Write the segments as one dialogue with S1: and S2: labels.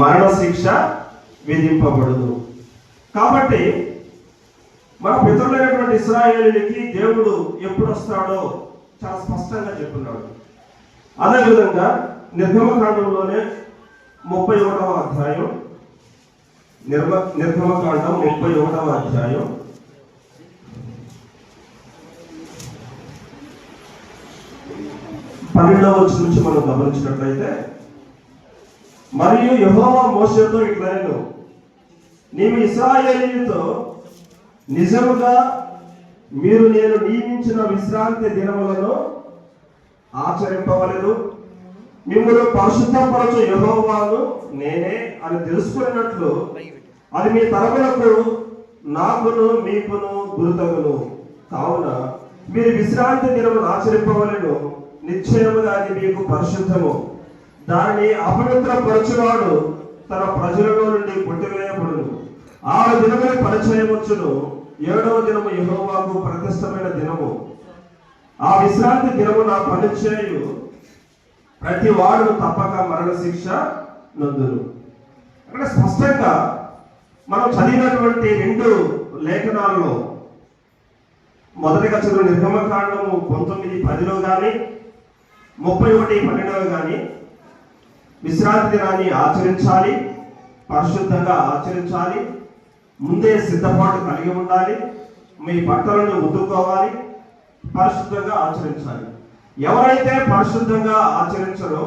S1: మరణ శిక్ష విధింపబడదు. కాబట్టి మన పితరులైనటువంటి ఇశ్రాయేలీయులకి దేవుడు ఎప్పుడు వస్తాడో చాలా స్పష్టంగా చెప్పున్నాడు. అదేవిధంగా నిర్గమకాండంలోనే 31వ అధ్యాయం, నిర్గమకాండం 31వ అధ్యాయం 12వ వచనం నుంచి మనం గమనించినట్లయితే, మరియు యెహోవా మోషేతో ఇట్లనెను, నీవు ఇశ్రాయేలీయులతో నిజముగా మీరు నేను నియమించిన విశ్రాంతి దినములను ఆచరింపవలెను, మిమ్మల్ని పరిశుద్ధపరచు యెహోవాను నేనే అని తెలుసుకున్నట్లు అది మీ తరములకు నాకును మీకును గుర్తగును. కావున మీరు విశ్రాంతి దినమును ఆచరింపవలెను, నిశ్చయముగా అది మీకు పరిశుద్ధము. దానిని అపవిత్రపరచువాడు తన ప్రజలలో నుండి కొట్టివేయబడును. 6 దినముల పరిచయం వచ్చును, 7వ దినము యెహోవాకు ప్రతిష్టమైన దినము. ఆ విశ్రాంతి దినము నా పని చేయు ప్రతి వాడు తప్పక మరణ శిక్ష నొందును. అక్కడ స్పష్టంగా మనం చదివినటువంటి 2 లేఖనాలలో మొదటిగా చదివిన నిర్గమకాండము 19:10లో కానీ 31:12లో కానీ విశ్రాంతి దినాన్ని ఆచరించాలి, పరిశుద్ధంగా ఆచరించాలి, ముందే సిద్ధపాటు కలిగి ఉండాలి, మీ బట్టలను ఉతుక్కోవాలి, పరిశుద్ధంగా ఆచరించాలి. ఎవరైతే పరిశుద్ధంగా ఆచరించరో,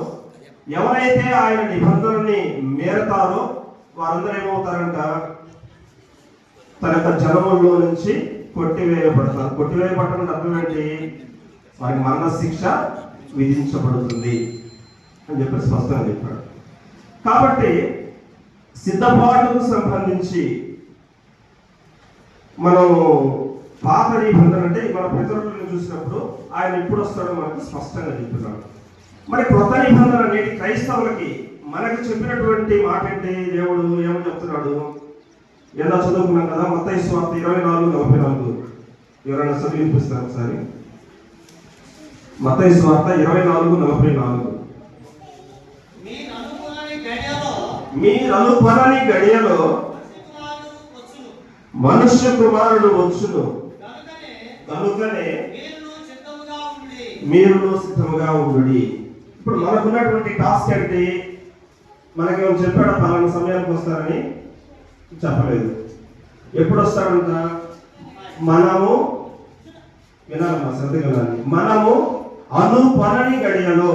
S1: ఎవరైతే ఆయన నిబంధనల్ని మేరతారో వారందరూ ఏమవుతారంట, తన యొక్క జనముల్లో నుంచి కొట్టివేయబడతారు. కొట్టివేయబడటం అర్థం ఏంటి? వారికి మరణ శిక్ష విధించబడుతుంది అని చెప్పి స్పష్టంగా చెప్పాడు. కాబట్టి సిద్ధపాటుకు సంబంధించి మనం పాత నిబంధన అంటే మన పితరులను చూసినప్పుడు ఆయన ఎప్పుడు వస్తాడో మనకు స్పష్టంగా చెప్తున్నాడు. మరి కొత్త నిబంధన నేటి క్రైస్తవులకి మనకు చెప్పినటువంటి మాట ఏంటి? దేవుడు ఏమని చెప్తున్నాడు? ఎలా చదువుకున్నాం కదా, మత్తయి సువార్త 24:44. ఎవరైనా చదివి వినిపిస్తారు ఒకసారి. మత్తయి సువార్త 24:44. మీరు అనుపనని గడియలో మనుష్య కుమారుడు వచ్చును, కనుకనే మీరు సిద్ధముగా ఉండుడి. ఇప్పుడు మనకున్నటువంటి టాస్క్ ఏంటి? మనకేమో చెప్పాడు పలానా సమయానికి వస్తారని, చెప్పలేదు. ఎప్పుడు వస్తాడంట? మనము వినాలమ్మా, శ్రద్ధగా వినాలి. మనము అనుపనని గడియలో,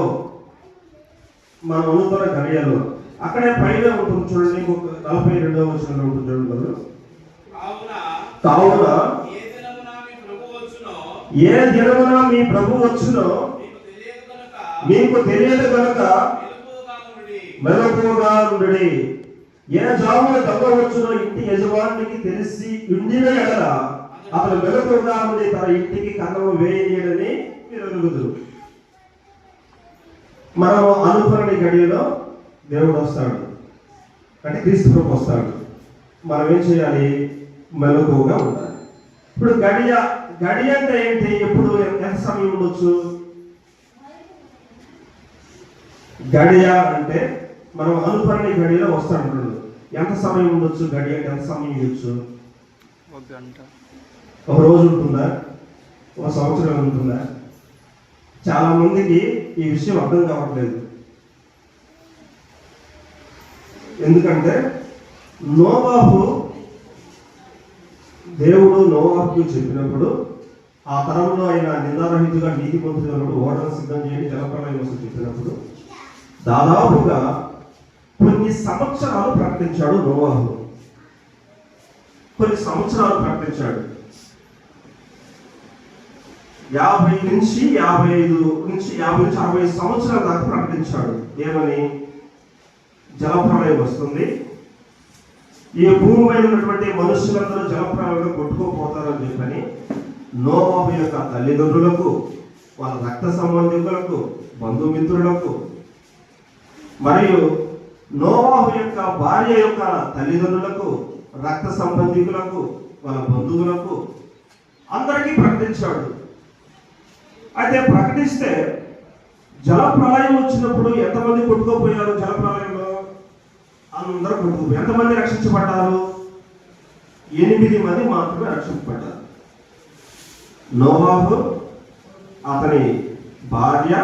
S1: మన అనుపన గడియలో అక్కడే పైన ఉంటుంది చూడండి, 42వ వచనంలో ఉంటుంది చూడండి. కావున ఏ దినమున మీ ప్రభు వచ్చునో మీకు తెలియదు కనుక మెలకువగా ఉండుడి. ఏ జామున దొంగ వచ్చునో ఇంటి యజమానికి తెలిసి ఉండిన ఎడల అతను మెలకువగా ఉండి తన ఇంటికి కన్నము వేయనీయడని మీరు ఎరుగుదురు. మనం అనుకరణి గడియలో దేవుడు వస్తాడు, అంటే క్రీస్తు ప్రభు వస్తాడు. మనం ఏం చేయాలి? మెలకువగా ఉండాలి. ఇప్పుడు గడియ అంటే ఏంటి? ఎప్పుడు ఎంత సమయం ఉండొచ్చు? గడియ అంటే మనం అనుకరణి గడియలో వస్తాడు. ఎంత సమయం ఉండొచ్చు? గడియ అంటే ఎంత సమయం ఇవ్వచ్చు? ఒక రోజు ఉంటుందా? ఒక సంవత్సరం ఉంటుందా? చాలా మందికి ఈ విషయం అర్థం కావట్లేదు. ఎందుకంటే దేవుడు నోవాహుకు చెప్పినప్పుడు ఆ తరంలో ఆయన నిందారహితుగా నీతిమంతుడుగా ఓడను సిద్ధం చేయండి, జలప్రలయం వస్తూ చెప్పినప్పుడు దాదాపుగా కొన్ని సంవత్సరాలు ప్రకటించాడు నోవాహు. కొన్ని సంవత్సరాలు ప్రకటించాడు. 50 నుంచి 60 సంవత్సరాల దాకా ప్రకటించాడు. ఏమని? జలప్రలయం వస్తుంది, ఈ భూమి మీద ఉన్నటువంటి మనుషులందరూ జలప్రలయంలో కొట్టుకోపోతారని చెప్పని నోవాహు యొక్క తల్లిదండ్రులకు, వాళ్ళ రక్త సంబంధికులకు, బంధుమిత్రులకు, మరియు నోవాహు యొక్క భార్య యొక్క తల్లిదండ్రులకు, రక్త సంబంధికులకు, వాళ్ళ బంధువులకు అందరికీ ప్రకటించాడు. అయితే ప్రకటిస్తే జలప్రలయం వచ్చినప్పుడు ఎంతమంది కొట్టుకోపోయారు? జలప్రలయంలో ఆ అందరూ కొట్టుకుపోయి ఎంతమంది రక్షించబడ్డారు? 8 మంది మాత్రమే రక్షించబడ్డారు. నోవాహు, అతని భార్య,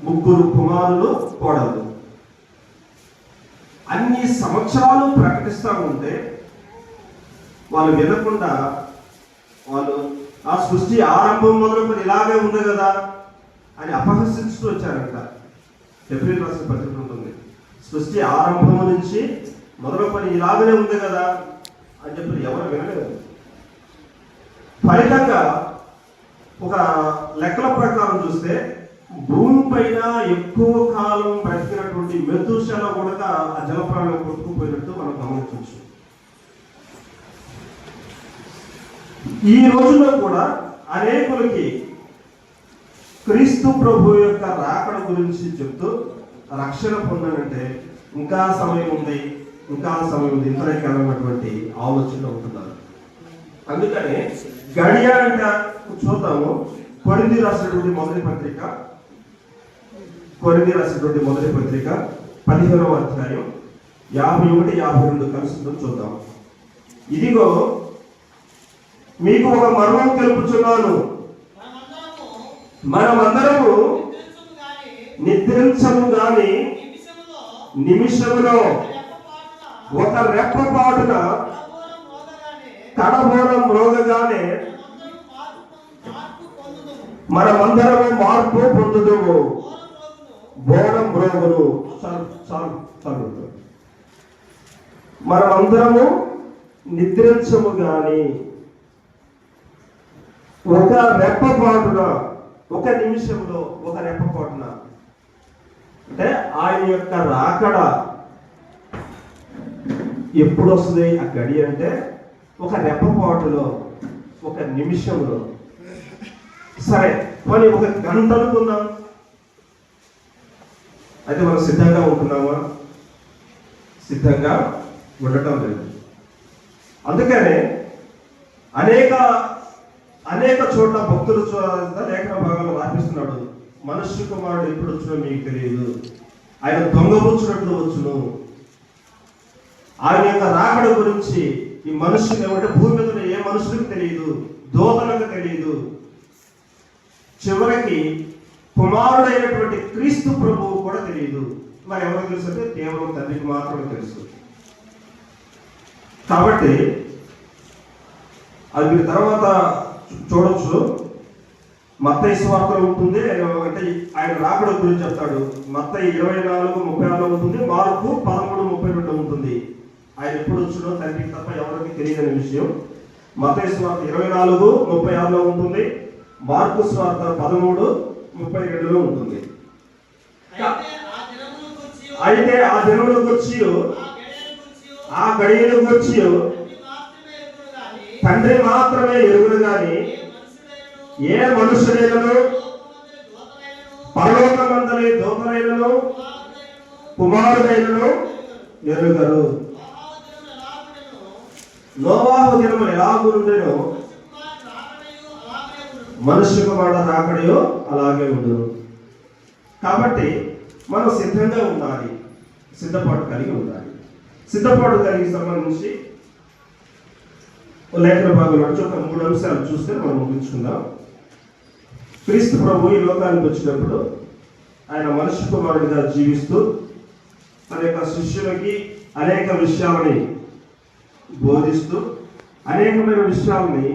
S1: 3 కుమారులు, కోడలు. అన్ని సంవత్సరాలు ప్రకటిస్తూ ఉంటే వాళ్ళు వినకుండా వాళ్ళు ఆ సృష్టి ఆరంభం మొదలుకొని ఇలాగే ఉంది కదా అని అపహసిస్తూ వచ్చారంట. ఏప్రిల్ రాసిన పత్రిక ఉంటుంది. సృష్టి ఆరంభం నుంచి మొదలుకొని ఇలాగనే ఉంది కదా అని చెప్పి ఎవరు వినలేదు. ఫలితంగా ఒక లెక్కల ప్రకారం చూస్తే భూమి పైన ఎక్కువ కాలం బ్రతికినటువంటి మెతుషల కూడా ఆ జలప్రాణం కొట్టుకుపోయినట్టు మనం గమనించవచ్చు. ఈ రోజుల్లో కూడా అనేకులకి క్రీస్తు ప్రభు యొక్క రాకడ గురించి చెప్తూ రక్షణ పొందాలంటే ఇంకా సమయం ఉంది, ఇంతలోకి వెళ్ళినటువంటి ఆలోచనలో ఉంటున్నారు. అందుకని గడియ అంటే చూద్దాము. కొరింథీ రాసినటువంటి మొదటి పత్రిక 15వ అధ్యాయం 51, 52 కలిసి చూద్దాం. ఇదిగో మీకు ఒక మర్మం తెలుపుచున్నాను, మనమందరము నిద్రించము గాని నిమిషములో ఒక రెప్పపాటున కడబోరం మ్రోగగానే మనమందరము మార్పు పొందుదుము. బోరం మ్రోగును. మనమందరము నిద్రించము గాని ఒక రెప్పపాటున, ఒక నిమిషంలో ఒక రెప్పపాటున, అంటే ఆయన యొక్క రాకడ ఎప్పుడు వస్తుంది? ఆ గడి అంటే ఒక రెప్పపాటులో, ఒక నిమిషంలో. సరే, మరి ఒక గంట అనుకుందాం. అయితే మనం సిద్ధంగా ఉంటున్నామా? సిద్ధంగా ఉండటం లేదు. అందుకనే అనేక చోట్ల భక్తులు లేఖన భాగాలు రాపిస్తున్నాడు. మనుష్య కుమారుడు ఎప్పుడు వచ్చునో మీకు తెలియదు, ఆయన దొంగబుచ్చినట్లు వచ్చును. ఆయన యొక్క రాకడ గురించి ఈ మనుషులు ఏమంటే భూమి మీద ఏ మనుషులకు తెలియదు, దోతలకు తెలియదు. చివరికి కుమారుడైనటువంటి క్రీస్తు ప్రభువు కూడా తెలియదు. మరి ఎవరికి తెలుసు అంటే కేవలం తండ్రికి మాత్రమే తెలుసు. కాబట్టి అది మీరు తర్వాత చూడొచ్చు. మత్తయి సువార్తలో ఉంటుంది, అంటే ఆయన రాకడ గురించి చెప్తాడు. మత్తయి 24:36 ఉంటుంది, మార్కు 13:32 ఉంటుంది. ఆయన ఎప్పుడు వచ్చునో తండ్రికి తప్ప ఎవరికి తెలియదనే విషయం మత్తయి సువార్త 24:36 ఉంటుంది, మార్కు సువార్త 13:32 ఉంటుంది. అయితే ఆ దినములకు వచ్చి ఆ గడియలకు వచ్చి తండ్రి మాత్రమే ఎరుగును గాని ఏ మనుషులైనను పరలోకమందలి దూతలైనను కుమారుడైనను ఎరుగరు. నోవాహు దినము ఎలాగుండెనో మనుష్య కుమారుడు రాకడయో అలాగే ఉండును. కాబట్టి మనం సిద్ధంగా ఉండాలి, సిద్ధపాటు కలిగి ఉండాలి. సిద్ధపాటు కలిగి సంబంధించి లేఖన భాగంలో ఒక 3 అంశాలు చూస్తే మనం ముగించుకుందాం. క్రీస్తు ప్రభు ఈ లోకానికి వచ్చినప్పుడు ఆయన మనుష్య కుమారుడిగా జీవిస్తూ అనేక శిష్యులకి అనేక విషయాలని బోధిస్తూ అనేకమైన విషయాలని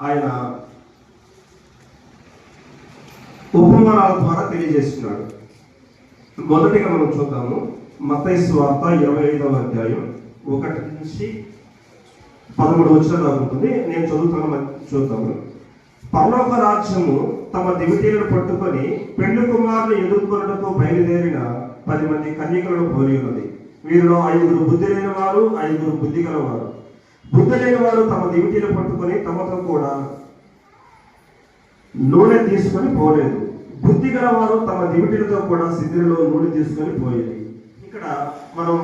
S1: ఆయన ఉపమానాల ద్వారా తెలియజేస్తున్నాడు. మొదటిగా మనం చూద్దాము. మత్తయి సువార్త 25వ అధ్యాయం 1 నుంచి 13 వచనాలు ఉంటుంది. నేను చూద్దాము. పరలోక రాజ్యము తమ దివిటీలను పట్టుకొని పెండ్లి కుమారుని ఎదుర్కొన్నటకు బయలుదేరిన 10 మంది కన్యకలను పోలి ఉన్నది. వీరిలో 5 బుద్ధి లేని వారు, 5 బుద్ధి గలవారు. బుద్ధి లేని వారు తమ దివిటీలు పట్టుకొని తమతో కూడా నూనె తీసుకొని పోలేదు. బుద్ధి గలవారు తమ దివిటీలతో కూడా సిద్ధిలో నూనె తీసుకొని పోయేది. ఇక్కడ మనం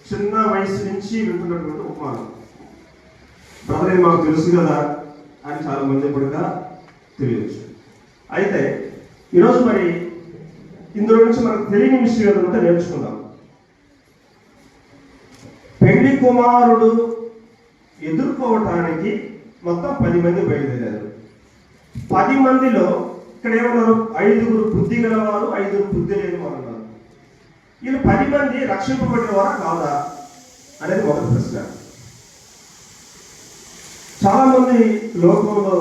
S1: చిన్న వయసు నుంచి వింటున్నటువంటి ఉపమానం. బ్రదర్ మాకు తెలుసు కదా అని చాలా మంది కూడా తెలియచ్చు. అయితే ఈరోజు మరి ఇందులో నుంచి మనకు తెలియని విషయం ఏదంటే నేర్చుకుందాం. కుమారుడు ఎదుర్కోవటానికి మొత్తం 10 మంది బయలుదేరారు. 10 మందిలో ఇక్కడ ఏమన్నారు? 5 బుద్ధి గలవారు, 5 బుద్ధి లేని వారు ఉన్నారు. వీళ్ళు 10 మంది రక్షింపబడిన వారా కాదా అనేది మొదటి ప్రశ్న. చాలా మంది లోకంలో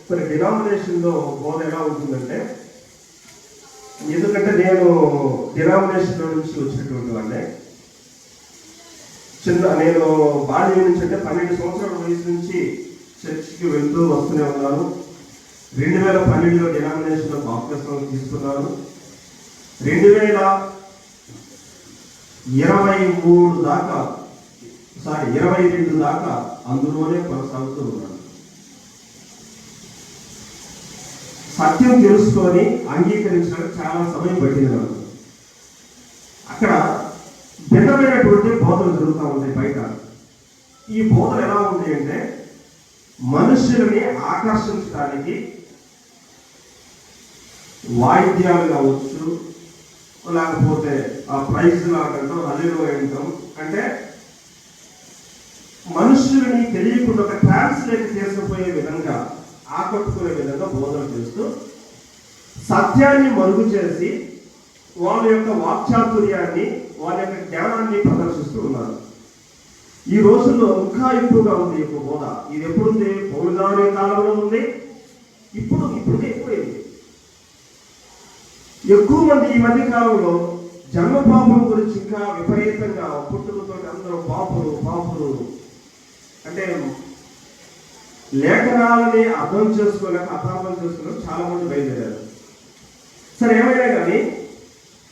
S1: కొన్ని డినామినేషన్లో బోధ ఎలా ఉంటుందంటే, ఎందుకంటే నేను డినామినేషన్ నుంచి వచ్చినటువంటి వాడినే. నేను బాల్యం నుంచి అంటే 12 సంవత్సరాల వయసు నుంచి చర్చికి వెళ్తూ వస్తూనే ఉన్నాను. 2012లో డినామినేషన్లో బాప్తిస్మం తీసుకున్నాను. 2022 దాకా అందులోనే కొనసాగుతూ ఉన్నాను. సత్యం తెలుసుకొని అంగీకరించడానికి చాలా సమయం పట్టింది నాకు. అక్కడ భిన్నమైనటువంటి బోధలు జరుగుతూ ఉంటాయి బయట. ఈ బోధలు ఎలా ఉంది అంటే, మనుషులని ఆకర్షించడానికి వాయిద్యాలు కావచ్చు, లేకపోతే ఆ ప్రైజ్ లాగడం, హల్లెలూయా అనడం, అంటే మనుషులని తెలియకుండా ఒక ట్రాన్స్లేట్ చేసుకుపోయే విధంగా, ఆకట్టుకునే విధంగా బోధన చేస్తూ సత్యాన్ని మరుగు చేసి వాళ్ళ యొక్క వాక్చాతుర్యాన్ని, వాళ్ళ యొక్క జ్ఞానాన్ని ప్రదర్శిస్తూ ఉన్నారు. ఈ రోజుల్లో ఇంకా ఎక్కువగా ఉంది ఈ యొక్క బోధ. ఇది ఎప్పుడుంది? పౌలు గారి కాలంలో ఉంది. ఇప్పుడుకే ఎక్కువైంది. ఎక్కువ మంది ఈ మధ్య కాలంలో జన్మ పాపం గురించి ఇంకా విపరీతంగా పుట్టుకతో అందరూ పాపులు అంటే లేఖనాలని అర్థం చేసుకోలేక అపార్థం చేసుకోలేక చాలా మంది బయలుదేరారు. సరే, ఏమైనా కానీ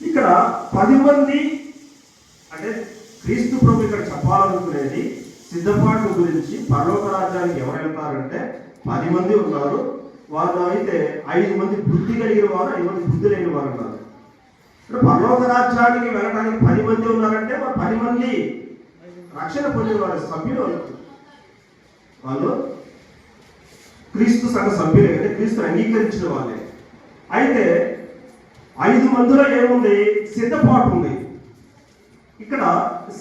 S1: ఇక్కడ 10 మంది అంటే క్రీస్తు ప్రభు ఇక్కడ చెప్పాలనుకునేది సిద్ధపాటు గురించి. పరలోక రాజ్యానికి ఎవరు వెళ్తారంటే 10 మంది ఉన్నారు. వాళ్ళు అయితే 5 మంది బుద్ధి కలిగిన వారు, 5 మంది బుద్ధి లేని వారు ఉన్నారు. ఇక్కడ పరలోక రాజ్యానికి వెళ్ళడానికి 10 మంది ఉన్నారంటే 10 మంది రక్షణ పొందిన వారి సభ్యులు. వాళ్ళు క్రీస్తు సంఘ సభ్యులే, అంటే క్రీస్తు అంగీకరించిన వాళ్ళే. అయితే 5 మందిలో ఏముంది? సిద్ధపాటు ఉంది. ఇక్కడ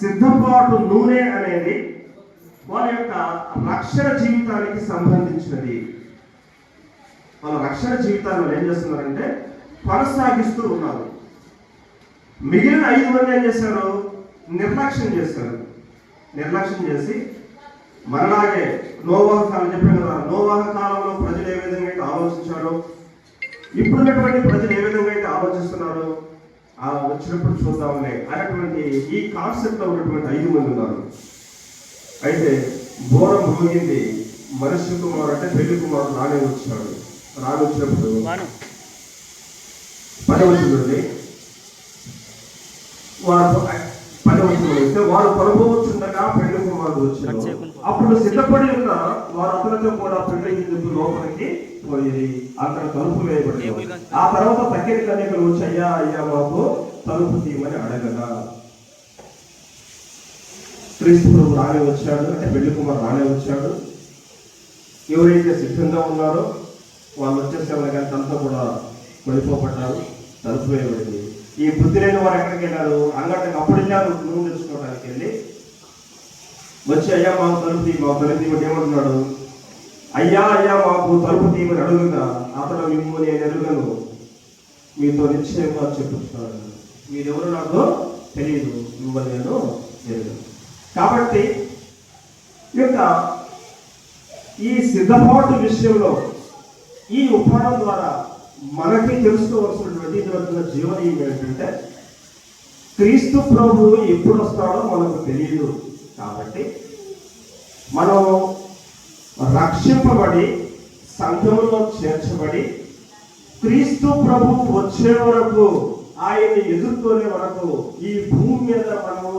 S1: సిద్ధపాటు నూనె అనేది వాళ్ళ యొక్క రక్షణ జీవితానికి సంబంధించినది. వాళ్ళ రక్షణ జీవితాన్ని ఏం చేస్తున్నారంటే కొనసాగిస్తూ ఉన్నారు. మిగిలిన 5 మంది ఏం చేశారు? నిర్లక్ష్యం చేసి మనలాగే నోవాహు కాలం చెప్పాను కదా, నోవాహు కాలంలో ప్రజలు ఏ విధంగా అయితే ఆలోచించారో, ఇప్పుడున్నటువంటి ప్రజలు ఏ విధంగా అయితే ఆలోచిస్తున్నారు, వచ్చినప్పుడు చూద్దామనే అనేటువంటి ఈ కాన్సెప్ట్ లో ఉన్నటువంటి 5 మంది ఉన్నారు. అయితే ఘోరం మోగింది. మనిషి కుమారు అంటే పెళ్లి కుమారుడు రానే వచ్చినప్పుడు 10వ వచనంలోని వారు పరబోచుండగా పెళ్లి కుమారుడు వచ్చారు. అప్పుడు సిద్ధపడి ఉన్న వారు అతనితో కూడా పెళ్లి లోపలికి పోయి అక్కడ తలుపు వేయబడింది. ఆ తర్వాత తక్కిన కన్యకలు వచ్చి అయ్యా మాకు తలుపు తీయమని అడగగా, క్రీస్తు ప్రభు రానే వచ్చాడు, అంటే పెళ్లి కుమారు రానే వచ్చాడు. ఎవరైతే సిద్ధంగా ఉన్నారో వాళ్ళు వచ్చేసేవారు, కానీ తనతో కూడా వెళ్ళిపోబడ్డారు. తలుపు వేయబడింది. ఈ బుద్ధి లేని వారు ఎక్కడికి వెళ్ళారు? అంగడికి అప్పుడు వెళ్ళారు నూనె తెచ్చుకోవడానికి. వెళ్ళి వచ్చి అయ్యా మాకు తలుపు తీయమని ఏమంటున్నాడు? అయ్యా మాకు తలుపు తీయమని అడుగుగా అతను మిమ్మల్ని నేను ఎరుగను, మీతో నిశ్చయంగా చెప్పుతున్నాడు, మీరెవరు నాకు తెలియదు, మిమ్మల్ని నేను ఎరుగను. కాబట్టి ఈ సిద్ధపాటు విషయంలో ఈ ఉపమానం ద్వారా మనకి తెలుసుకోవాల్సినటువంటి ఇటువంటి జీవనం ఏంటంటే, క్రీస్తు ప్రభువు ఎప్పుడు వస్తాడో మనకు తెలియదు. కాబట్టి మనం రక్షింపబడి సంఘంలో చేర్చబడి క్రీస్తు ప్రభువు వచ్చే వరకు, ఆయన్ని ఎదుర్కొనే వరకు, ఈ భూమి మీద మనము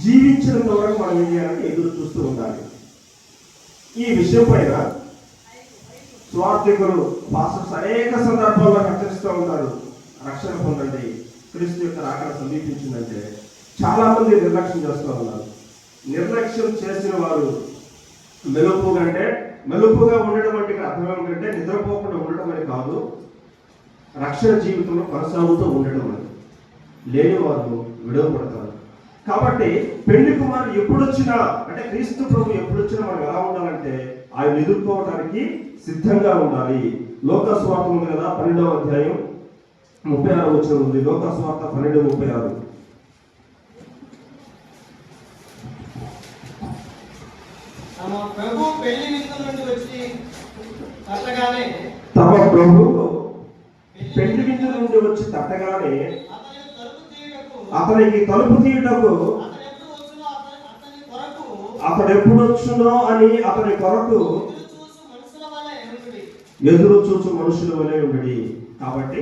S1: జీవించినంత వరకు మనం ఏం చేయాలంటే ఎదురు చూస్తూ ఉండాలి. ఈ విషయం పైన స్వార్థికులు పాస్టర్స్ అనేక సందర్భాల్లో హెచ్చరిస్తూ ఉంటారు. రక్షణ పొందండి, క్రీస్తు యొక్క రాకడ సమీపించిందంటే చాలా మంది నిర్లక్ష్యం చేస్తూ ఉన్నారు. నిర్లక్ష్యం చేసిన వారు మెలుపుగా ఉండడం అంటే అర్థం ఏమిటంటే నిద్రపోకుండా ఉండడం అని కాదు, రక్షణ జీవితంలో కొనసాగుతూ ఉండడం అని. లేని వారు విడవబడతారు. కాబట్టి పెళ్లి కుమారుడు ఎప్పుడు వచ్చినా, అంటే క్రీస్తు ప్రభు ఎప్పుడు వచ్చినా మనం ఎలా ఉండాలంటే ఆయన ఎదుర్కోవడానికి సిద్ధంగా ఉండాలి. లోకా సువార్త ఉంది కదా, 12వ అధ్యాయం 36 వచనం ఉంది. లోకా సువార్త 12:36.
S2: తమ ప్రభు పెళ్లి విందు నుండి వచ్చి తట్టగానే అతనికి తలుపు తీయుటకు అతడు ఎప్పుడు వచ్చునో అని అతని కొరకు ఎదురు చూచు మనుషుల వలె ఉండడి. కాబట్టి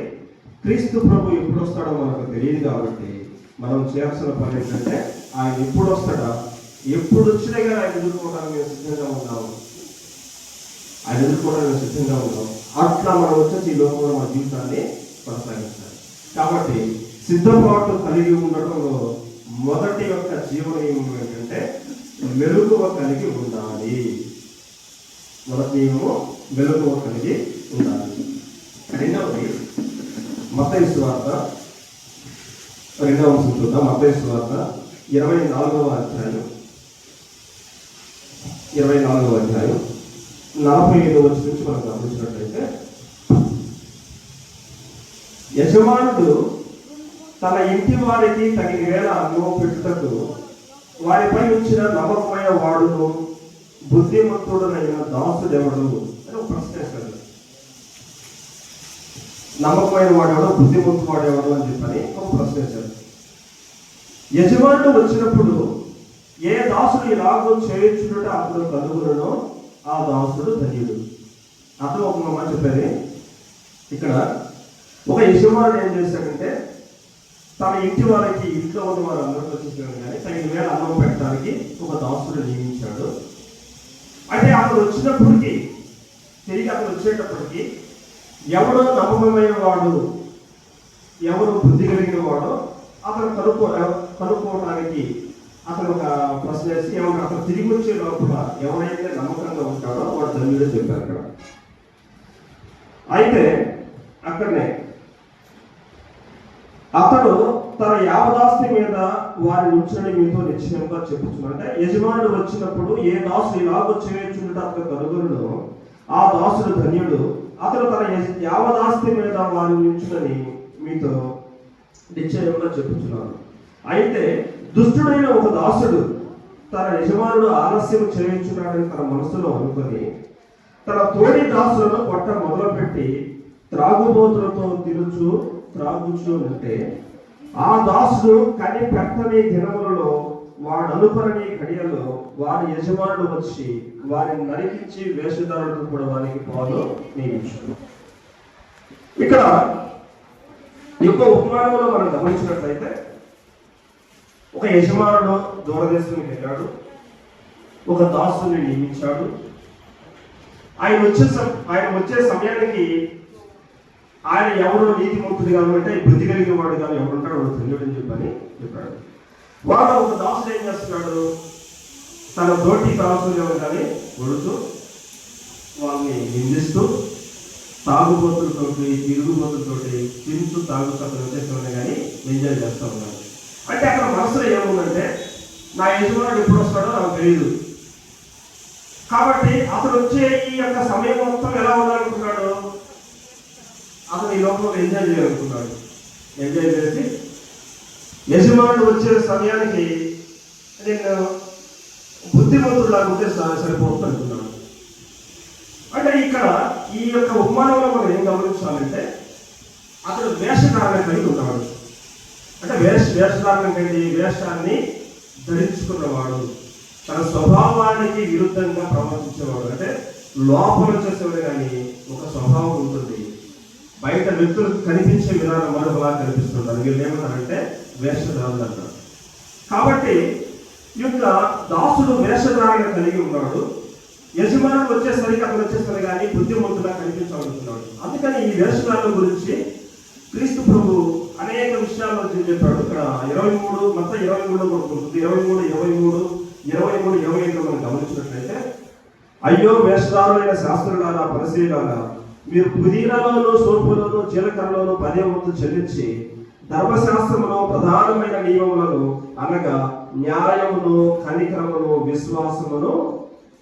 S2: క్రీస్తు ప్రభు ఎప్పుడు వస్తాడో మనకు తెలియదు. కాబట్టి మనం చేయాల్సిన పని ఏంటంటే ఆయన ఎప్పుడు వస్తాడా, ఎప్పుడు వచ్చినా కానీ ఆయన ఎదుర్కోవడానికి మేము సిద్ధంగా ఉన్నాము. అట్లా మనం వచ్చేసి ఈ లోకంలో మన జీవితాన్ని కొనసాగించాలి. కాబట్టి సిద్ధపాటు కలిగి ఉండటంలో మొదటి యొక్క జీవనీయం ఏంటంటే మెలకువ కలిగి ఉండాలి. మొదటి నియమము మెలకువ కలిగి ఉండాలి. రెండవది మత్తయి సువార్త 2వ అంశం చూద్దాం. మత్తయి సువార్త 24వ అధ్యాయం 45వ వచనం నుంచి మనం గమనించినట్లయితే, యజమానుడు తన ఇంటి వారికి తగిన వేళ అన్నం పెట్టుటకు వారిపై ఉంచిన నమ్మకమైన వాడును బుద్ధిమంతుడనైన దాసుడెవడు అని ఒక ప్రశ్న వేస్తాడు. నమ్మకమైన వాడెవడో బుద్ధిమంతు వాడేవాడు అని చెప్పని ఒక ప్రశ్న వేశాడు. యజమానుడు వచ్చినప్పుడు ఏ దాసుడు ఇలాగో చేయించుట అతడు కలుగునో ఆ దాసుడు ధన్యుడు. అతను ఒక మాట చెప్పేది ఇక్కడ, ఒక యజమానుడు ఏం చేశాడంటే తన ఇంటి వారికి, ఇంట్లో ఉన్న వారు అందరూ వచ్చేసాడు కానీ తగిన వేళ అన్నం పెట్టడానికి ఒక దాసుడు నియమించాడు. అయితే అతను వచ్చినప్పటికీ, తిరిగి అతను వచ్చేటప్పటికి ఎవడో నమ్మకమైన వాడు, ఎవరు బుద్ధి కలిగిన వాడో అతను కనుక్కోవడానికి అతను ఒక ప్రశ్న వేసి ఏమన్నా అతను తిరిగి వచ్చే లోపల ఎవరైతే నమ్మకంగా ఉంటాడో వాడు ధన్యుడే చెప్పారు అక్కడ. అయితే అక్కడనే అతడు తన యావదాస్తి మీద వారిని ఉంచని మీతో నిశ్చయంగా చెప్పుచున్నాడు. అంటే యజమానుడు వచ్చినప్పుడు ఏ దాసుడు ఇలాగో చేయొచ్చుంటే అతను కనుగొనను ఆ దాసుడు ధన్యుడు, అతను తన యావదాస్తి మీద వారిని ఉంచునని మీతో నిశ్చయంగా చెప్పుచున్నాను. అయితే దుష్టుడైన ఒక దాసుడు తన యజమానుడు ఆలస్యం చేయించున్నాడని తన మనసులో అనుకొని తన తోడి దాసులను కొట్ట మొదలుపెట్టి త్రాగుబోతులతో త్రాగుచూ ఉంటే ఆ దాసుడు కని పెట్టని దినములలో వాడు అనుపరని గడియలో వారి యజమానుడు వచ్చి వారిని నరికించి వేషధారులకు కూడా వారికి పాలు నియమించాడు. ఇక్కడ ఇంకో ఉపమానంలో మనం గమనించినట్లయితే, ఒక యజమానుడు దూరదేశానికి వెళ్ళాడు, ఒక దాసుని నియమించాడు. ఆయన వచ్చే సమయానికి ఆయన ఎవరో నీతిమంతుడు కాబట్టి బుద్ధి కలిగిన వాడు కానీ ఎవరుంటాడు వాడు ధన్యుడని చెప్పని చెప్పాడు. వాడు ఒక దాసుడు ఏం చేస్తున్నాడు, తన తోటి దాసులు కానీ కొడుతూ వాళ్ళని నిందిస్తూ తాగుబోతులతోటి తిరుగుబోతులతోటి తింటూ తాగుతూ వచ్చేస్తున్నాడు కానీ ఎంజాయ్ చేస్తూ ఉన్నాడు. అంటే అక్కడ మనసులో ఏముందంటే నా యజమానుడు ఎప్పుడు వస్తాడో నాకు తెలియదు. కాబట్టి అతను వచ్చే ఈ యొక్క సమయం మొత్తం ఎలా ఉండాలనుకున్నాడు, అతను ఈ లోకంలో ఎంజాయ్ చేయాలనుకున్నాడు. ఎంజాయ్ చేసి యజమానుడు వచ్చే సమయానికి నేను బుద్ధిమంతుడు లాగుంటే సరిపోతుంది అనుకున్నాడు. అంటే ఇక్కడ ఈ యొక్క ఉపమానంలో మనం ఏం గమనించాలంటే అతడు వేషధారణ కలిగి ఉన్నాడు. అంటే వేషధారణ కలిగి వేషాన్ని ధరించుకున్నవాడు, తన స్వభావానికి విరుద్ధంగా ప్రవర్తించేవాడు. అంటే లోపల చేసేవాడు కానీ ఒక స్వభావం ఉంటుంది, బయట వ్యక్తులకు కనిపించే విధానం మరొకలా కనిపిస్తుంటారు. వీళ్ళు ఏమన్నారంటే వేషధారులు అంటారు. కాబట్టి ఈ యొక్క దాసుడు వేషధారణ కలిగి ఉన్నాడు. యజమానుడు వచ్చేసరికి అతను వచ్చేసరికి కానీ బుద్ధిమంతులా కనిపించాలనుకున్నాడు. అందుకని ఈ వేషధారణ గురించి క్రీస్తు ప్రభు అనేక విషయాల్లో చెప్పాడు. ఇక్కడ 23 మొత్తం 23 ఉంటుంది. 23 మనం గమనించినట్లయితే, అయ్యో వేషధారులైన శాస్త్రులారా పరిశీలారా, మీరు పుదీనాలోను సోపులోను జీలకర్రలోను 10వ వంతు చెల్లించి ధర్మశాస్త్రములో ప్రధానమైన నియమములను అనగా న్యాయమును, కనికరమును, విశ్వాసమును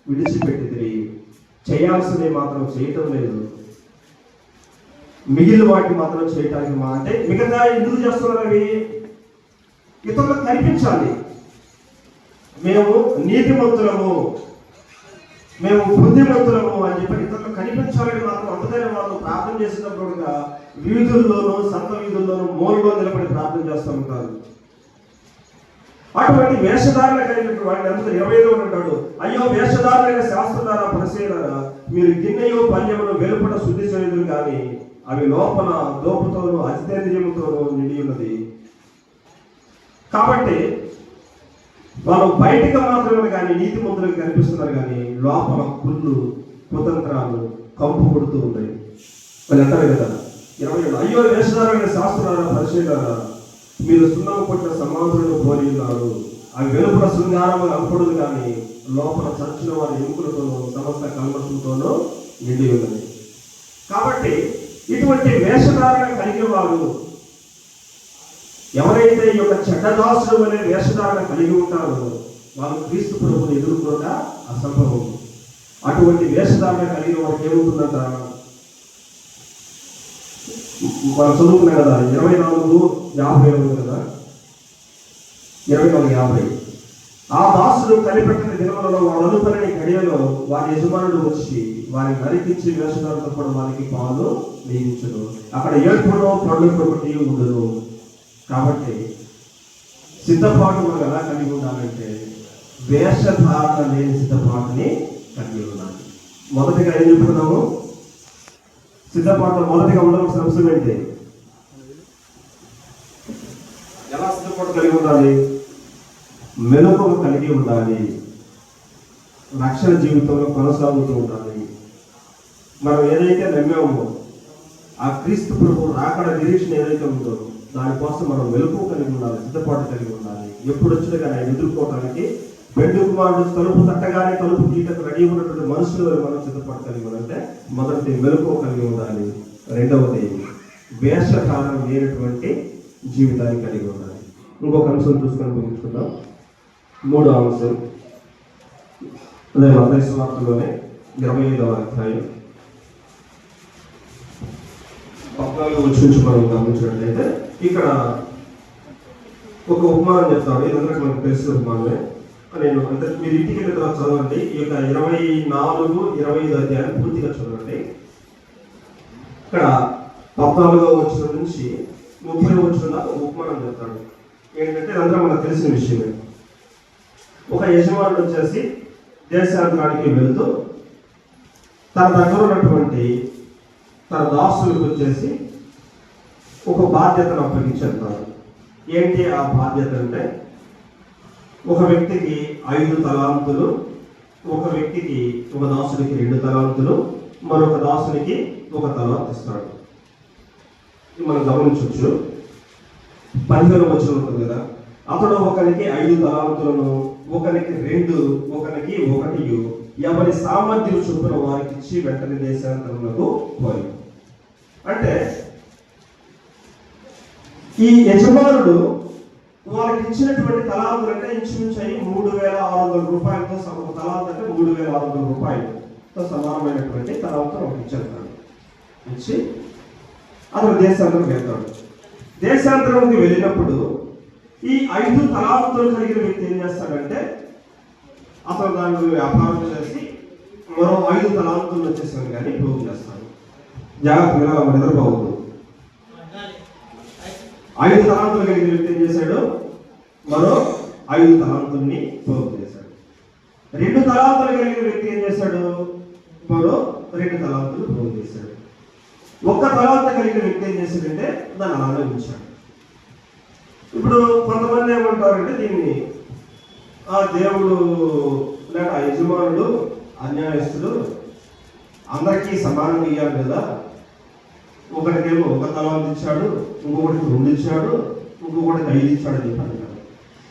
S2: విడిచిపెట్టితిరి. చేయాల్సినవి మాత్రం చేయటం లేదు, మిగిలిన వాటిని మాత్రం చేయటానికి అంటే మిగతా ఎందుకు చేస్తున్నారు? అవి ఇతరులకు కనిపించాలి. మేము నీతిమంతులము, మేము బుద్ధిమంతులము అని చెప్పి ఇతరులకు కనిపించాలని మాత్రం అందుకని వాళ్ళు ప్రార్థన చేసినప్పుడు కూడా వీధుల్లోనూ, సంత వీధుల్లోనూ మూలలో నిలబడి ప్రార్థన చేస్తూ ఉంటారు. అటువంటి వేషధారణ కలిగినటువంటి వాడిని అందులో 25లో ఉంటాడు, అయ్యో వేషధారులైన శాస్త్రధార పరిశీలన, మీరు గిన్నెయో పల్యమును వెలుపట శుద్ధి చేయదు కానీ అవి లోపల దోపుతోనూ అతిథేంద్రియముతోనూ నిండి ఉన్నది. కాబట్టి వాళ్ళు బయటకు మాత్రమే కానీ నీతిమంతులకు కనిపిస్తున్నారు, కానీ లోపల కుళ్ళు, కుతంత్రాలు కంపు కొడుతూ ఉన్నాయి. వాళ్ళు అంటారు కదా 27, అయ్యో వేషధారులైన శాస్త్రాల పరిశీలన, మీరు సున్నము కొట్టిన సమాధులను పోలి ఉన్నారు. అవి వెలుపల శృంగారము అంపడులు కానీ లోపల చచ్చిన వారి ఎముకలతోనూ సమస్త కల్మషంతోనూ నిండి ఉన్నది. కాబట్టి ఇటువంటి వేషధారణ కలిగిన వారు ఎవరైతే ఈ యొక్క చెడ్డదాసుడు అనే వేషధారణ కలిగి ఉంటారో వాళ్ళు క్రీస్తు ప్రభువును ఎదుర్కొనక అసంభవం. అటువంటి వేషధారణ కలిగిన వారికి ఏమవుతుందంట? మనం చదువుకున్నాం కదా 24:50 ఉంది కదా, 24:50. ఆ దాసుడు కనిపెట్టిన దినములలో వాడు అనుపరిని గడియలో వారి యజమానుడు వచ్చి వారిని నరికించి వేషధారులతో కూడా వారికి పాలు నియమించును. అక్కడ ఏడుపును పండ్లు ఒకటి ఉండును. కాబట్టి సిద్ధపాటు మనం ఎలా కలిగి ఉండాలంటే వేషధారణ లేని సిద్ధపాటుని కలిగి ఉండాలి. మొదటిగా ఏం చెప్పుకున్నాము? సిద్ధపాటులో మొదటిగా ఉండవలసిన అంశం ఏంటి? ఎలా సిద్ధపాటు కలిగి ఉండాలి? మెలకువ కలిగి ఉండాలి, రక్షణ జీవితంలో కొనసాగుతూ ఉండాలి. మనం ఏదైతే నమ్మామో ఆ క్రీస్తు ప్రభు రాకడ నిరీక్షణ ఏదైతే ఉందో దానికోసం మనం మెలకువ కలిగి ఉండాలి, సిద్ధపాటు కలిగి ఉండాలి. ఎప్పుడు వచ్చినా కానీ ఆయన ఎదుర్కోవడానికి పెండు కుమారుడు తలుపు తట్టగానే తలుపు తీయటకు రెడీ ఉన్నటువంటి మనుషులు మనం సిద్ధపాటు కలిగి ఉండాలంటే మొదటి మెలకువ కలిగి ఉండాలి, రెండవది వేషధారణ లేనటువంటి జీవితాన్ని కలిగి ఉండాలి. ఇంకొక అంశం చూసుకొని ముగించుకుందాం. 3వ అంశం అదే మత్తయి సువార్తలోనే 25వ అధ్యాయం 14వ వచనం నుంచి మనం గమనించినట్లయితే ఇక్కడ ఒక ఉపమానం చెప్తాడు. ఇదంతా మనకు తెలిసిన ఉపమానమే. నేను అంటే మీరు ఇంటికి వెళ్ళిన తర్వాత చదవండి. ఈ యొక్క 24, 25 అధ్యాయం పూర్తిగా చదవండి. ఇక్కడ 14వ వచనం నుంచి 30వ వచనం దాకా ఉపమానం చెప్తాడు. ఏంటంటే ఇదంతా మనకు తెలిసిన విషయమే. ఒక యజమానుడు వచ్చేసి దేశాంతరానికి వెళుతూ తన దగ్గర ఉన్నటువంటి తన దాసులకు వచ్చేసి ఒక బాధ్యతను అప్పగించేస్తాడు. ఏంటి ఆ బాధ్యత అంటే, ఒక వ్యక్తికి 5 తలాంతులు, ఒక వ్యక్తికి ఒక దాసుడికి 2 తలాంతులు, మరొక దాసునికి 1 తలాంతు ఇస్తాడు. ఇది మనం గమనించవచ్చు. 15వ వచనం ఉంటుంది కదా, అతడు ఒకరికి 5 తలాంతులను, ఒకరికి 2, ఒకరికి 1, ఎవరి సామర్థ్యం చొప్పున వారికి ఇచ్చి వెంటనే దేశాంతరములకు పోయి. అంటే ఈ యజమానుడు వాళ్ళకి ఇచ్చినటువంటి తలాంతులు అంటే ఇంచుమించు 3,600 రూపాయలతో ఒక తలాంతు అంటే 3,600 రూపాయలతో సమానమైనటువంటి తలాంతులు ఒకటి ఇచ్చేస్తాడు. ఇచ్చి అతను దేశాంతరం వెళ్తాడు. దేశాంతరంకి వెళ్ళినప్పుడు ఈ 5 తలాంతులు కలిగిన వ్యక్తి ఏం చేస్తాడంటే అతను దాని వ్యాపారం చేసి మరో 5 తలాంతులు వచ్చేసాను కానీ ప్రోగు చేస్తాడు. జాగ్రత్తగా నిద్రపోవద్దు. 5 తలాంతులు కలిగిన వ్యక్తి ఏం చేశాడు? మరో 5 తలాంతుల్ని ప్రోగు చేశాడు. 2 తలాంతులు కలిగిన వ్యక్తి ఏం చేశాడు? మరో 2 తలాంతులు ప్రోగు చేశాడు. 1 తలాంతు కలిగిన వ్యక్తి ఏం చేశాడంటే దాన్ని అలాగే ఉంచాడు. ఇప్పుడు కొంతమంది ఏమంటారంటే దీన్ని ఆ దేవుడు లేక యజమానుడు అన్యాయస్తుడు అందరికీ సమానంగా ఇవ్వాలి కదా, ఒకటికేమో 1 తలాంతు ఇచ్చాడు, ఇంకొకటికి 2 ఇచ్చాడు, ఇంకొకటికి 5 ఇచ్చాడు అని చెప్పాడు.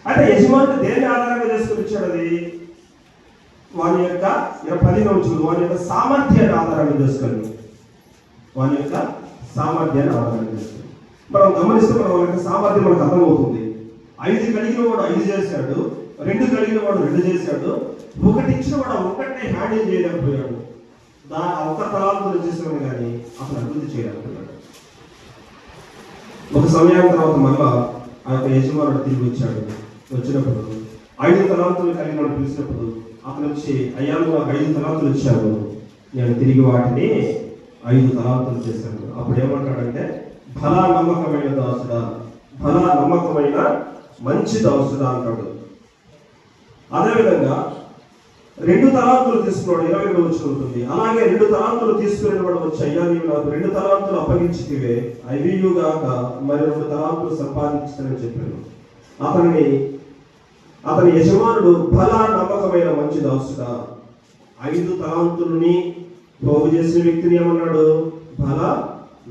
S2: అయితే యజమానుడు దేన్ని ఆధారంగా చేసుకుని ఇచ్చాడు? అది వాని యొక్క 10వ వచనం వాని యొక్క సామర్థ్యాన్ని ఆధారంగా చేసుకొని, వాని యొక్క సామర్థ్యాన్ని ఆధారంగా చేసుకొని. మనం గమనిస్తే మన వాళ్ళకి సామర్థ్యం మనకు అర్థమవుతుంది. 5 కలిగిన వాడు 5 చేశాడు, 2 కలిగిన వాడు 2 చేశాడు, 1 ఇచ్చిన వాడు ఒకటిని హ్యాండిల్ చేయలేకపోయాడు. ఒక్క తలాంతులు చేసేవాడు కానీ అతను అభివృద్ధి చేయలేకపోయాడు. ఒక సమయం తర్వాత మళ్ళా ఆ యొక్క యజమానుడు తిరిగి వచ్చాడు. వచ్చినప్పుడు 5 తలాంతులు కలిగిన వాడు పిలిచినప్పుడు అతను వచ్చి, అయ్యా నువ్వు నాకు 5 తలాంతులు ఇచ్చావు, నేను తిరిగి వాటిని 5 తలాంతులు చేశాను. అప్పుడు ఏమంటాడంటే, భలా నమ్మకమైన దాసుడా, భలా నమ్మకమైన మంచి దాసుడా అంటాడు. అదేవిధంగా 2 తలాంతులు తీసుకున్నాడు, 20 వచ్చి ఉంటుంది. అలాగే 2 తలాంతులు తీసుకునే వాడు వచ్చి, అయ్యా నీవు నాకు 2 తలాంతులు అప్పగించితివే, అవియుగాక మరి 2 తలాంతులు సంపాదించుతానని చెప్పాను. అతని యజమానుడు భలా నమ్మకమైన మంచి దాసుడా, 5 తలాంతులని పోగు చేసిన వ్యక్తిని ఏమన్నాడు? భలా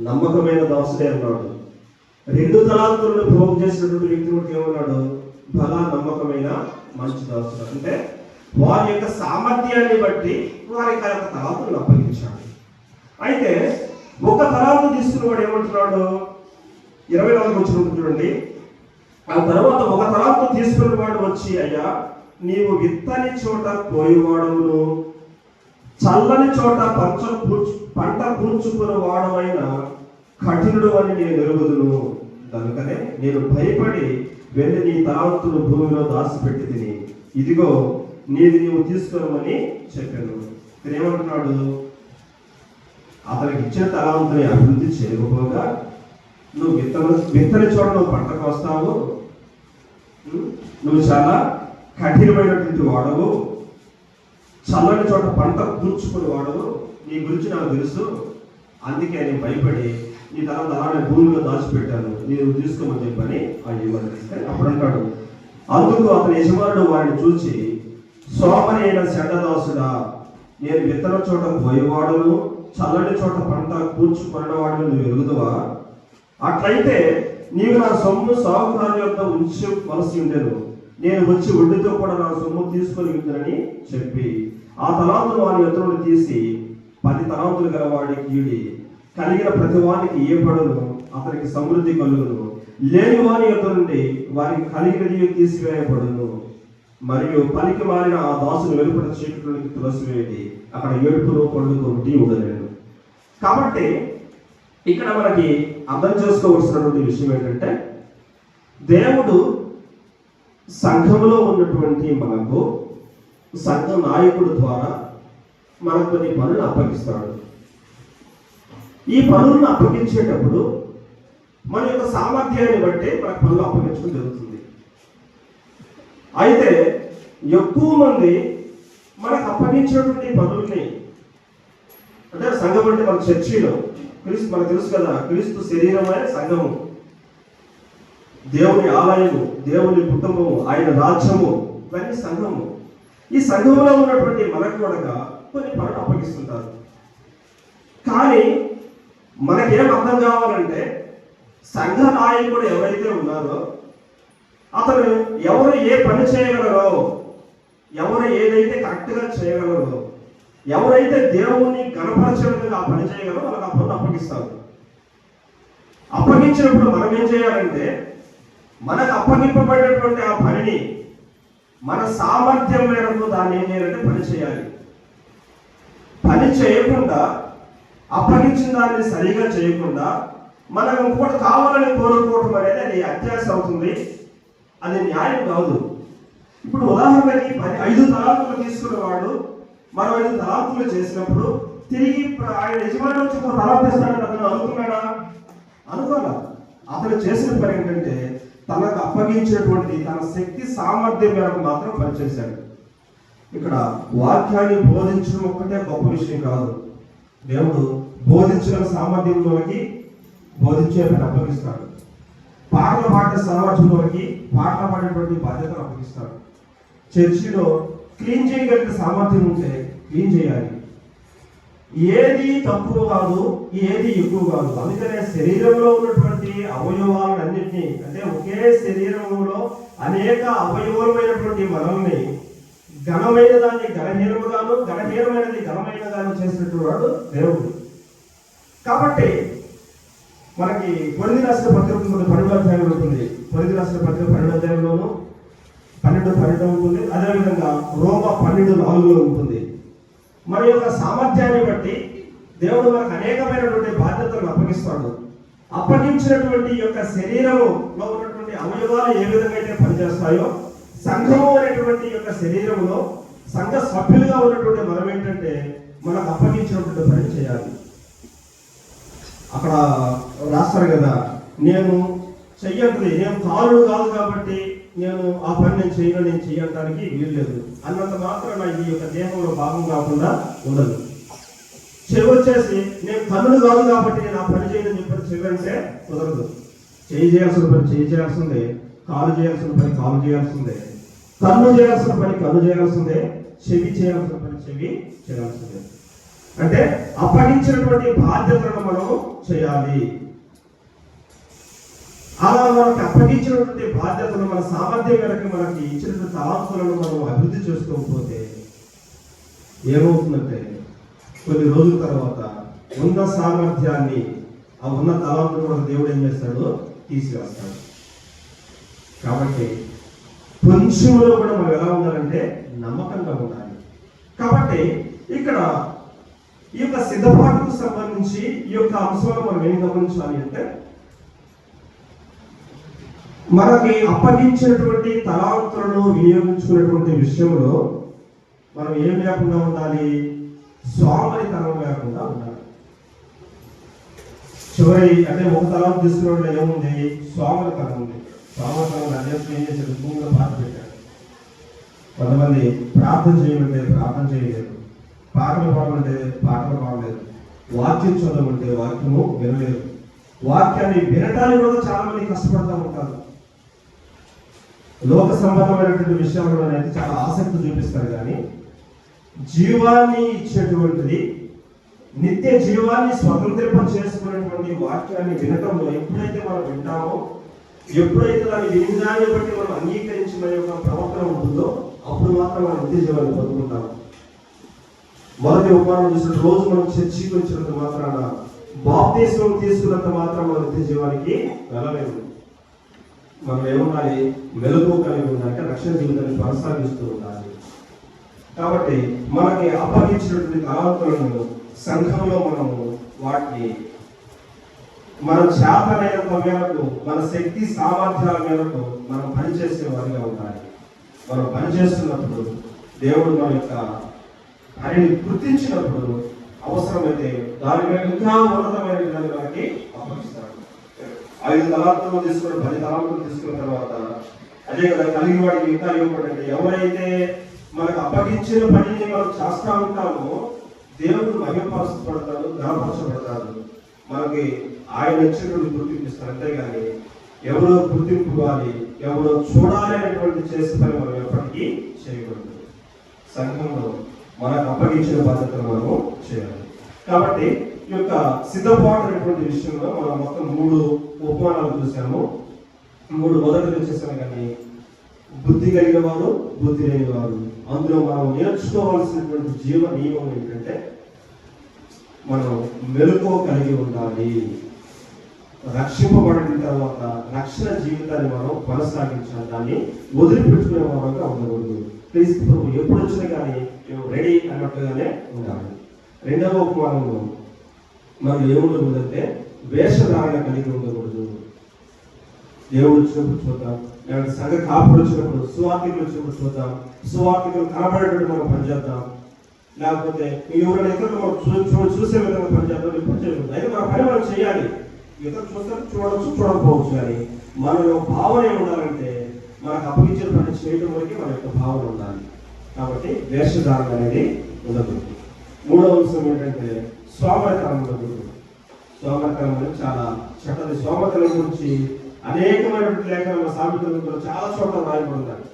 S2: నమ్మకమైన దాసుడే అన్నాడు. 2 తలాంతులను పోగు చేసినటువంటి వ్యక్తిని ఏమన్నాడు? భలా నమ్మకమైన మంచి దాసుడు. అంటే వారి యొక్క సామర్థ్యాన్ని బట్టి వారికి ఆ యొక్క తలాంతులను అప్పగించాడు. అయితే 1 తలాంతు తీసుకున్న వాడు ఏమంటున్నాడు? 24 వచ్చిన చూడండి. ఆ తర్వాత 1 తలాంతు తీసుకున్న వాడు వచ్చి, అయ్యా నీవు విత్తని చోట కోయివాడవును, చల్లని చోట పంట కూర్చుకుని వాడవైన కఠినుడు అని నేను ఎరుగుదును. కనుకనే నేను భయపడి వెళ్ళి నీ తలాంతులు భూమిలో దాచిపెట్టి తిని, ఇదిగో నీవు తీసుకురమని చెప్పాను. ఇక్కడ ఏమంటున్నాడు? అతనికి ఇచ్చిన తలాంతుని అభివృద్ధి చేయకపోగా నువ్వు విత్తని చోట నువ్వు పంటకు వస్తావు, నువ్వు చాలా కఠినమైనటువంటి వాడవు, చల్లని చోట పంట కూర్చుకుని వాడవు, నీ గురించి నాకు తెలుసు, అందుకే నేను భయపడి నీ తర్వాత అలానే భూమిలో దాచిపెట్టాను, నేను తీసుకోమని చెప్పని ఆ యజమాని అప్పుడు అంటాడు. అందుకు అతని యజమానుడు వారిని చూసి, సోమరి అయిన శండదాసుడా, నేను విత్తన చోట పోయేవాడును, చల్లని చోట పంట కూర్చుకున్నవాడు నువ్వు ఎరుగుదువా? అట్లయితే నీవు నా సొమ్ము సాగుకారు యొక్క ఉంచవలసి ఉండేను, నేను వచ్చి వడ్డీతో కూడా నా సొమ్ము తీసుకొని ఉందని చెప్పి ఆ తలాంతులు వారి ఎత్తులను తీసి 10 తలాంతులు గల వాడికి ఈడి, కలిగిన ప్రతి వానికి ఇయ్యబడును, అతనికి సమృద్ధి కలుగును, లేని వారి యొక్క నుండి వారికి కలిగినది తీసివేయబడును. మరియు పనికి మారిన ఆ దాసును వెలుపట చీకటిలోకి తులసివేది, అక్కడ ఏడుపును పండుకొంటి ఉండలేను. కాబట్టి ఇక్కడ మనకి అర్థం చేసుకోవాల్సినటువంటి విషయం ఏంటంటే, దేవుడు సంఘంలో ఉన్నటువంటి మనకు సంఘ నాయకుడు ద్వారా మనకు కొన్ని పనులు అప్పగిస్తాడు. ఈ పనులను అప్పగించేటప్పుడు మన యొక్క సామర్థ్యాన్ని బట్టి మనకు పనులు అప్పగించడం జరుగుతుంది. అయితే ఎక్కువ మంది మనకు అప్పగించేటువంటి పనుల్ని, అంటే సంఘం అంటే మన చర్చిలో క్రీస్తు, మనకు తెలుసు కదా, క్రీస్తు శరీరమే సంఘము, దేవుని ఆలయము, దేవుని కుటుంబము, ఆయన రాజ్యము, ఇవన్నీ సంఘము. ఈ సంఘంలో ఉన్నటువంటి మనకు కూడా కొన్ని పనులు అప్పగిస్తుంటారు. కానీ మనకేం అర్థం కావాలంటే, సంఘ నాయకుడు ఎవరైతే ఉన్నారో అతను ఎవరు ఏ పని చేయగలరో, ఎవరు ఏదైతే కరెక్ట్గా చేయగలరో, ఎవరైతే దేవుణ్ణి గణపరచడంగా ఆ పని చేయగలరో వాళ్ళకి ఆ పనులు అప్పగిస్తారు. అప్పగించినప్పుడు మనం ఏం చేయాలంటే, మనకు అప్పగింపబడినటువంటి ఆ పనిని మన సామర్థ్యం మేరకు దాన్ని ఏం చేయాలంటే పని చేయాలి. పని చేయకుండా, అప్పగించిన దాన్ని సరిగా చేయకుండా మనం ఇంకోటి కావాలని కోరుకోవటం అనేది అది అత్యాశ అవుతుంది, అది న్యాయం కాదు. ఇప్పుడు ఉదాహరణకి 5 తలాంతులు తీసుకున్నవాడు మరో 5 తలాంతులు చేసినప్పుడు తిరిగి ఆయన యజమాని వచ్చి ఒక తలాంతు ఇస్తాడని అతను అనుకున్నాడా? అనుకోవాలా. అతను చేసిన పని ఏంటంటే, తనకు అప్పగించినటువంటి తన శక్తి సామర్థ్యం మేరకు మాత్రం పనిచేశాడు. ఇక్కడ వాక్యాన్ని బోధించడం ఒక్కటే గొప్ప విషయం కాదు. దేవుడు బోధించిన సామర్థ్యంలోకి బోధించే పని అప్పగిస్తాడు. పాటలు పాడే సామర్థ్యంలోకి పాటలు పాడేటువంటి బాధ్యతను అప్పగిస్తాడు. చర్చిలో క్లీన్ చేయగలిగిన సామర్థ్యం ఉంటే క్లీన్ చేయాలి. ఏది తక్కువ కాదు, ఏది ఎక్కువ కాదు. అందుకనే శరీరంలో ఉన్నటువంటి అవయవాలన్నింటినీ, అంటే ఒకే శరీరంలో అనేక అవయవమైనటువంటి మనల్ని ఘనమైన దాన్ని ఘనహీనముగాను, ఘనహీనమైనది ఘనమైనగాను చేసినటువంటి వాడు దేవుడు. కాబట్టి మనకి కొరింథీ రాసిన పత్రిక ఉంటుంది, 12వ అధ్యాయంలో ఉంటుంది. కొరింథీ రాసిన పత్రిక 12వ అధ్యాయంలోను 12:12 ఉంటుంది. అదేవిధంగా రోమా 12:4 ఉంటుంది. మన యొక్క సామర్థ్యాన్ని బట్టి దేవుడు మనకు అనేకమైనటువంటి బాధ్యతలను అప్పగిస్తాడు. అప్పగించినటువంటి యొక్క శరీరంలో ఉన్నటువంటి అవయవాలు ఏ విధంగా అయితే పనిచేస్తాయో, సంఘము అనేటువంటి యొక్క శరీరంలో సంఘ సభ్యులుగా ఉన్నటువంటి మనం ఏంటంటే మనకు అప్పగించినటువంటి పని చేయాలి. అక్కడ రాస్తారు కదా, నేను చెయ్యండి, నేను కాలు కాదు కాబట్టి నేను ఆ పని నేను చేయడానికి వీలు లేదు అన్నంత మాత్రం ఈ యొక్క దేహంలో భాగం కాకుండా ఉండదు. చెవి వచ్చేసి నేను కన్నులు కాదు కాబట్టి నేను ఆ పని చేయని చెప్పి చెవి అంటే కుదరదు. చేయాల్సిన పని చేయాల్సిందే, కాలు చేయాల్సిన పని కాలు చేయాల్సిందే, కన్ను చేయాల్సిన పని కన్ను చేయాల్సిందే, చెవి చేయాల్సిన పని చెవి చేయాల్సిందే. అంటే అప్పగించినటువంటి బాధ్యతలను మనం చేయాలి. అలా మనకు అప్పగించినటువంటి బాధ్యతలు మన సామర్థ్యం మేరకు మనకి ఇచ్చినటువంటి తలాంతులను మనం అభివృద్ధి చేసుకోకపోతే ఏమవుతుందంటే కొన్ని రోజుల తర్వాత ఉన్న సామర్థ్యాన్ని, ఆ ఉన్న తలాంతులు కూడా దేవుడు ఏం చేస్తాడో తీసివేస్తాడు. కాబట్టి కొంచెంలో కూడా మనం ఎలా ఉండాలంటే నమ్మకంగా ఉండాలి. కాబట్టి ఇక్కడ ఈ యొక్క సిద్ధపాటుకు సంబంధించి ఈ యొక్క అంశాలు మనం ఏం గమనించాలి అంటే, మనకి అప్పగించినటువంటి తలాంతులను వినియోగించుకున్నటువంటి విషయంలో మనం ఏం లేకుండా ఉండాలి, సోమరితనం లేకుండా ఉండాలి. చివరి అంటే ఒక తలాంతు తీసుకున్న ఏముంది, సోమరితనం ఉంది. సోమరితనం అధ్యక్షులు ఏం చేశాడు, భూమిలో పాత పెట్టాడు. కొంతమంది ప్రార్థన చేయమంటే ప్రార్థన చేయలేదు, పాటలు పాడమంటే పాటలు పాడలేదు, వాక్యం చదవమంటే వాక్యము వినలేదు. వాక్యాన్ని వినటానికి కూడా చాలా మంది కష్టపడతా ఉంటారు. లోక సంబంధమైనటువంటి విషయాలలో అయితే చాలా ఆసక్తి చూపిస్తారు, కానీ జీవాన్ని ఇచ్చేటువంటిది, నిత్య జీవాన్ని స్వతంత్రింప చేసుకునేటువంటి వాక్యాన్ని వినటంలో ఎప్పుడైతే మనం వింటామో, ఎప్పుడైతే దాన్ని వినిదాన్ని బట్టి మనం అంగీకరించి మన యొక్క ప్రవర్తన ఉంటుందో అప్పుడు మాత్రం మనం నిత్య జీవాన్ని పొందుకుంటాము. మొదటి ఉపమానం చూసిన రోజు మనం చర్చికి వచ్చినంత మాత్రాన, బాప్తిస్మం తీసుకున్నంత మాత్రం మనం నిత్య జీవానికి వెళ్ళలేము. మనం ఏముండాలి, మెలకువ కలిగి ఉండాలంటే రక్షణ జీవితాన్ని కొనసాగిస్తూ ఉండాలి. కాబట్టి మనకి అప్పగించినటువంటి తలాంతులను సంఘంలో మనము వాటిని మన చేతనైనంత మేరకు, మన శక్తి సామర్థ్యాల మేరకు మనం పనిచేసే వారిగా ఉండాలి. మనం పనిచేస్తున్నప్పుడు దేవుడు మన యొక్క పనిని గుర్తించినప్పుడు అవసరమైతే దాని మీద ఇంకా ఉన్నతమైన విధానం మనకి అప్పగిస్తాడు. 5 తలాంతులు తీసుకుని 10 తలాంతులు తీసుకున్న తర్వాత అదే కదా కలిగి వాడికి ఇంకా ఇవ్వబడండి. ఎవరైతే మనకు అప్పగించిన పనిని మనం చేస్తా ఉంటామో దేవుడు మహిమపరచబడతాడు, ఘనపరచబడతాడు. మనకి ఆయన ఇచ్చినటువంటి గుర్తింపు ఇస్తారు. అంతేగాని ఎవరో గుర్తింపు ఇవ్వాలి, ఎవరో చూడాలి అనేటువంటి చేసే పని మనం ఎప్పటికీ చేయకూడదు. సంఘంలో మనకు అప్పగించిన బాధ్యతను మనము చేయాలి. కాబట్టి ఈ యొక్క సిద్ధపాటు అనేటువంటి విషయంలో మనం మొత్తం 3 ఉపమానాలు చూసాము. 3 మొదటిలో చేశాను, కానీ బుద్ధి కలిగిన వారు, బుద్ధి లేని వారు. అందులో మనం నేర్చుకోవాల్సినటువంటి జీవ నియమం ఏంటంటే మనం మెలకువ కలిగి ఉండాలి. రక్షింపబడిన తర్వాత రక్షణ జీవితాన్ని మనం కొనసాగించాలి, దాన్ని వదిలిపెట్టుకునే వారంగా ఉండకూడదు. క్రీస్తు ప్రభు ఎప్పుడు వచ్చినా కానీ రెడీ అన్నట్టుగానే ఉండాలి. రెండవ ఉపమానంలో మనం ఏముండకూడదంటే వేషధారణ కలిగి ఉండకూడదు. దేవుడు వచ్చినప్పుడు చూద్దాం, లేకపోతే సంఘ కాపులు వచ్చినప్పుడు, సువార్తికులు వచ్చినప్పుడు చూద్దాం, సువార్తికులు కనబడేటట్టు మనం పనిచేద్దాం, లేకపోతే ఎవరైనా ఇతరులు మనం చూసే విధంగా పనిచేద్దాం. ఎప్పుడు చేయకూడదు. అయితే మన పని మనం చేయాలి. ఇతరులు చూస్తారు, చూడవచ్చు, చూడకపోవచ్చు, కానీ మన యొక్క భావన ఏమి ఉండాలంటే మనకు అప్పగించిన పని చేయడం వరకు మన యొక్క భావన ఉండాలి. కాబట్టి వేషధారణ అనేది ఉండదు. 3వ అంశం ఏంటంటే సోమరితనం ఉండదు. సోమరితనం అనేది చాలా చెడ్డది. సోమరితనం గురించి అనేకమైనటువంటి లేఖనాలు సామెతలు చాలా చోట్ల రాయబడున్నాయి.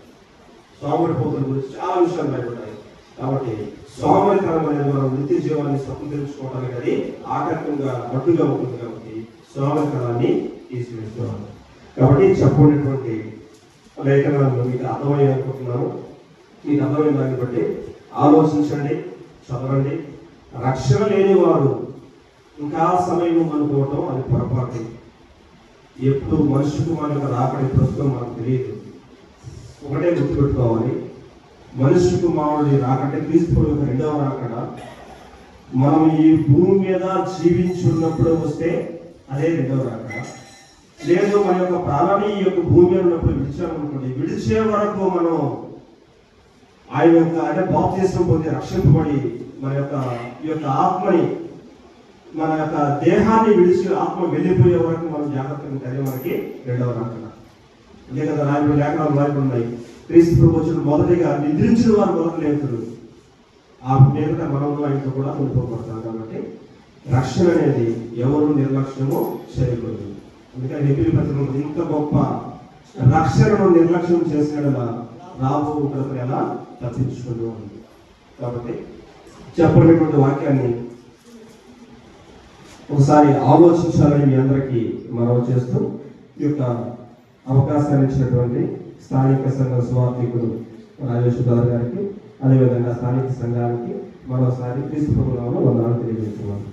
S2: సోమరిపోతుల గురించి చాలా విషయాలు రాయబడ్డాయి. కాబట్టి సోమరితనం అనేది మనం నిత్య జీవాన్ని స్వతంత్రించుకోవడానికి అది ఆటంకంగా అడ్డుగా ఉంటుంది. కాబట్టి సోమరితనాన్ని తీసివేసుకోవాలి. కాబట్టి చెప్పబడినటువంటి లేఖనాలను మీకు అర్థమయ్యి అనుకుంటున్నాను. మీకు అర్థమైన దాన్ని బట్టి ఆలోచించండి, చదవండి. రక్షణ లేని వారు ఇంకా సమయం అనుకోవటం అది పొరపాటు. ఎప్పుడు మనిషి కుమారుని యొక్క రాకడ ప్రస్తుతం మనకు తెలియదు. ఒకటే గుర్తుపెట్టుకోవాలి, మనిషి కుమారుడి రాకడ క్రీస్తు యొక్క రెండవ రాకడ మనం ఈ భూమి మీద జీవించున్నప్పుడు వస్తే అదే రెండవ రాకడ. లేదు మన యొక్క ప్రాణాన్ని ఈ యొక్క భూమి మీద ఉన్నప్పుడు విడిచామనుకోండి, విడిచే వరకు మనం ఆయన యొక్క అంటే బాప్తిస్మం పొంది రక్షింపబడి మన యొక్క ఈ యొక్క ఆత్మని మన యొక్క దేహాన్ని విడిచి ఆత్మ వెళ్ళిపోయే వరకు మనం జాగ్రత్తగా ఉంటే మనకి రెండవ రాకడ. అదే కదా రాయబడి లేఖనాలు రాయబడి ఉన్నాయి. క్రీస్తు ప్రభు వచ్చిన మొదటిగా నిద్రించిన వారు మొదటి లేఖలు ఆ నేత మనము ఆయనతో కూడా ఉండిపోబడతాం. కాబట్టి రక్షణ అనేది ఎవరు నిర్లక్ష్యమో చేయకూడదు. అందుకని హెబ్రీ పత్రికలో ఇంత గొప్ప రక్షణను నిర్లక్ష్యం చేసిన రాబో ఉగ్రతను ఎలా తప్పించుకుంటూ ఉంది. కాబట్టి చెప్పినటువంటి వాక్యాన్ని ఒకసారి ఆలోచించాలని మీ అందరికీ మనవి చేస్తూ ఈ యొక్క అవకాశాన్ని ఇచ్చినటువంటి స్థానిక సంఘ సువార్థికుడు రాజేష్ గారికి, అదేవిధంగా స్థానిక సంఘానికి మరోసారి క్రీస్తు ప్రభువులో వందనాలు తెలియజేస్తున్నాను.